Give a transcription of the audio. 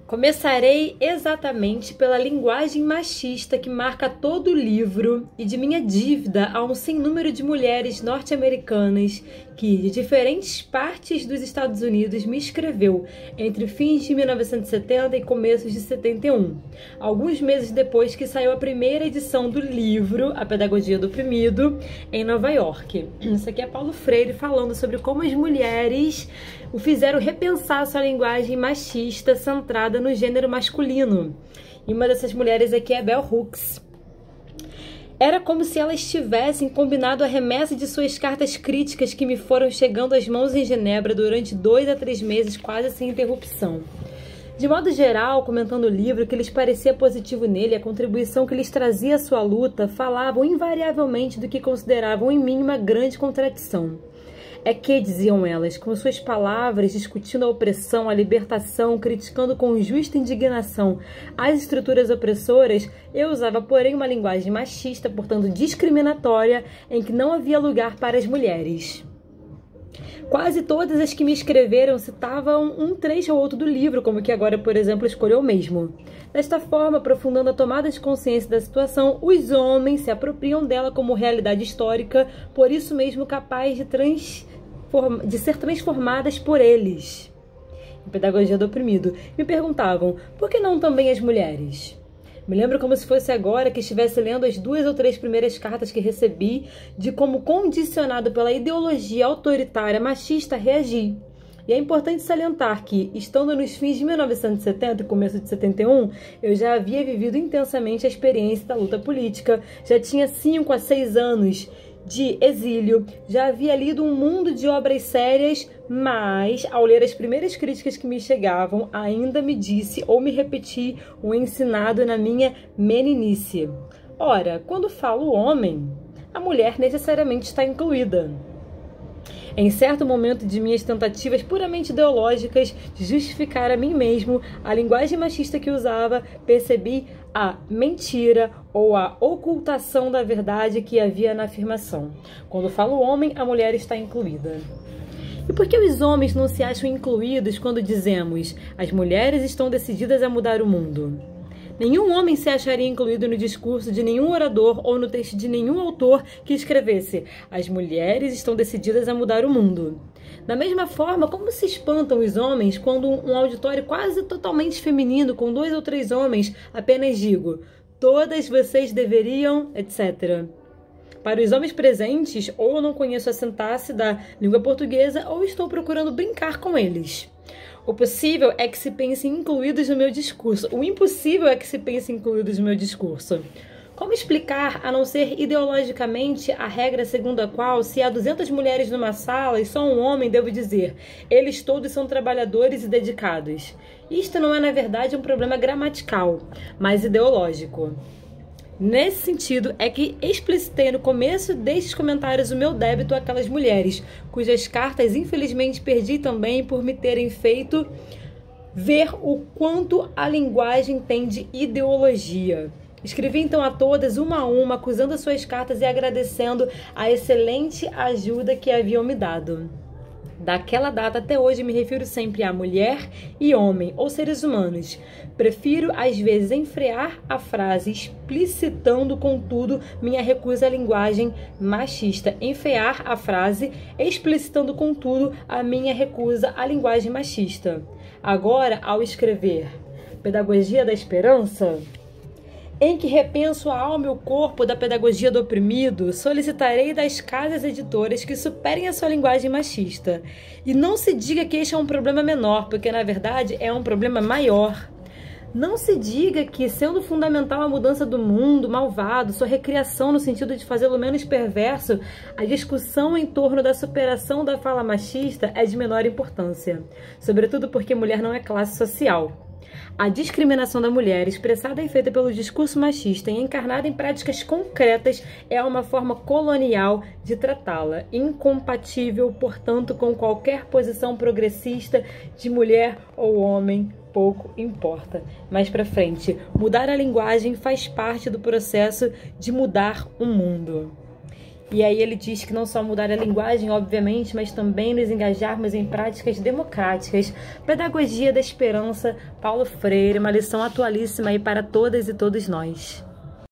Começarei exatamente pela linguagem machista que marca todo o livro e de minha dívida a um sem número de mulheres norte-americanas que, de diferentes partes dos Estados Unidos, me escreveu entre fins de 1970 e começos de 71, alguns meses depois que saiu a primeira edição do livro A Pedagogia do Oprimido, em Nova York. Isso aqui é Paulo Freire falando sobre como as mulheres o fizeram repensar sua linguagem machista centrada no gênero masculino. E uma dessas mulheres aqui é Bell Hooks. Era como se elas tivessem combinado a remessa de suas cartas críticas que me foram chegando às mãos em Genebra durante 2 a 3 meses, quase sem interrupção. De modo geral, comentando o livro, o que lhes parecia positivo nele, a contribuição que lhes trazia à sua luta, falavam invariavelmente do que consideravam em mim uma grande contradição. É que, diziam elas, com suas palavras, discutindo a opressão, a libertação, criticando com justa indignação as estruturas opressoras, eu usava, porém, uma linguagem machista, portanto discriminatória, em que não havia lugar para as mulheres. Quase todas as que me escreveram citavam um trecho ou outro do livro, como que agora, por exemplo, escolheu o mesmo. Desta forma, aprofundando a tomada de consciência da situação, os homens se apropriam dela como realidade histórica, por isso mesmo capaz de ser transformadas por eles. Em Pedagogia do Oprimido, me perguntavam, por que não também as mulheres? Me lembro como se fosse agora que estivesse lendo as 2 ou 3 primeiras cartas que recebi de como, condicionado pela ideologia autoritária machista, reagi. E é importante salientar que, estando nos fins de 1970 e começo de 71, eu já havia vivido intensamente a experiência da luta política, já tinha 5 a 6 anos de exílio, já havia lido um mundo de obras sérias, mas, ao ler as primeiras críticas que me chegavam, ainda me disse ou me repeti o ensinado na minha meninice. Ora, quando falo homem, a mulher necessariamente está incluída. Em certo momento de minhas tentativas puramente ideológicas de justificar a mim mesmo a linguagem machista que usava, percebi a mentira ou a ocultação da verdade que havia na afirmação. Quando falo homem, a mulher está incluída. E por que os homens não se acham incluídos quando dizemos as mulheres estão decididas a mudar o mundo? Nenhum homem se acharia incluído no discurso de nenhum orador ou no texto de nenhum autor que escrevesse as mulheres estão decididas a mudar o mundo. Da mesma forma, como se espantam os homens quando um auditório quase totalmente feminino, com 2 ou 3 homens, apenas digo, todas vocês deveriam, etc. Para os homens presentes, ou eu não conheço a sintaxe da língua portuguesa, ou estou procurando brincar com eles. O possível é que se pensem incluídos no meu discurso. O impossível é que se pensem incluídos no meu discurso. Como explicar, a não ser ideologicamente, a regra segundo a qual, se há 200 mulheres numa sala e só um homem, devo dizer, eles todos são trabalhadores e dedicados? Isto não é, na verdade, um problema gramatical, mas ideológico. Nesse sentido, é que explicitei no começo destes comentários o meu débito àquelas mulheres, cujas cartas infelizmente perdi também por me terem feito ver o quanto a linguagem tem de ideologia. Escrevi então a todas, uma a uma, acusando as suas cartas e agradecendo a excelente ajuda que haviam me dado. Daquela data até hoje me refiro sempre a mulher e homem, ou seres humanos. Prefiro, às vezes, enfrear a frase, explicitando, contudo, minha recusa à linguagem machista. Enfrear a frase, explicitando, contudo, a minha recusa à linguagem machista. Agora, ao escrever Pedagogia da Esperança, em que repenso a alma e o corpo da pedagogia do oprimido, solicitarei das casas editoras que superem a sua linguagem machista. E não se diga que este é um problema menor, porque na verdade é um problema maior. Não se diga que, sendo fundamental a mudança do mundo malvado, sua recriação no sentido de fazê-lo menos perverso, a discussão em torno da superação da fala machista é de menor importância, sobretudo porque mulher não é classe social. A discriminação da mulher, expressada e feita pelo discurso machista e encarnada em práticas concretas, é uma forma colonial de tratá-la, incompatível, portanto, com qualquer posição progressista de mulher ou homem, pouco importa. Mais pra frente, mudar a linguagem faz parte do processo de mudar o mundo. E aí ele diz que não só mudar a linguagem, obviamente, mas também nos engajarmos em práticas democráticas. Pedagogia da Esperança, Paulo Freire, uma lição atualíssima aí para todas e todos nós.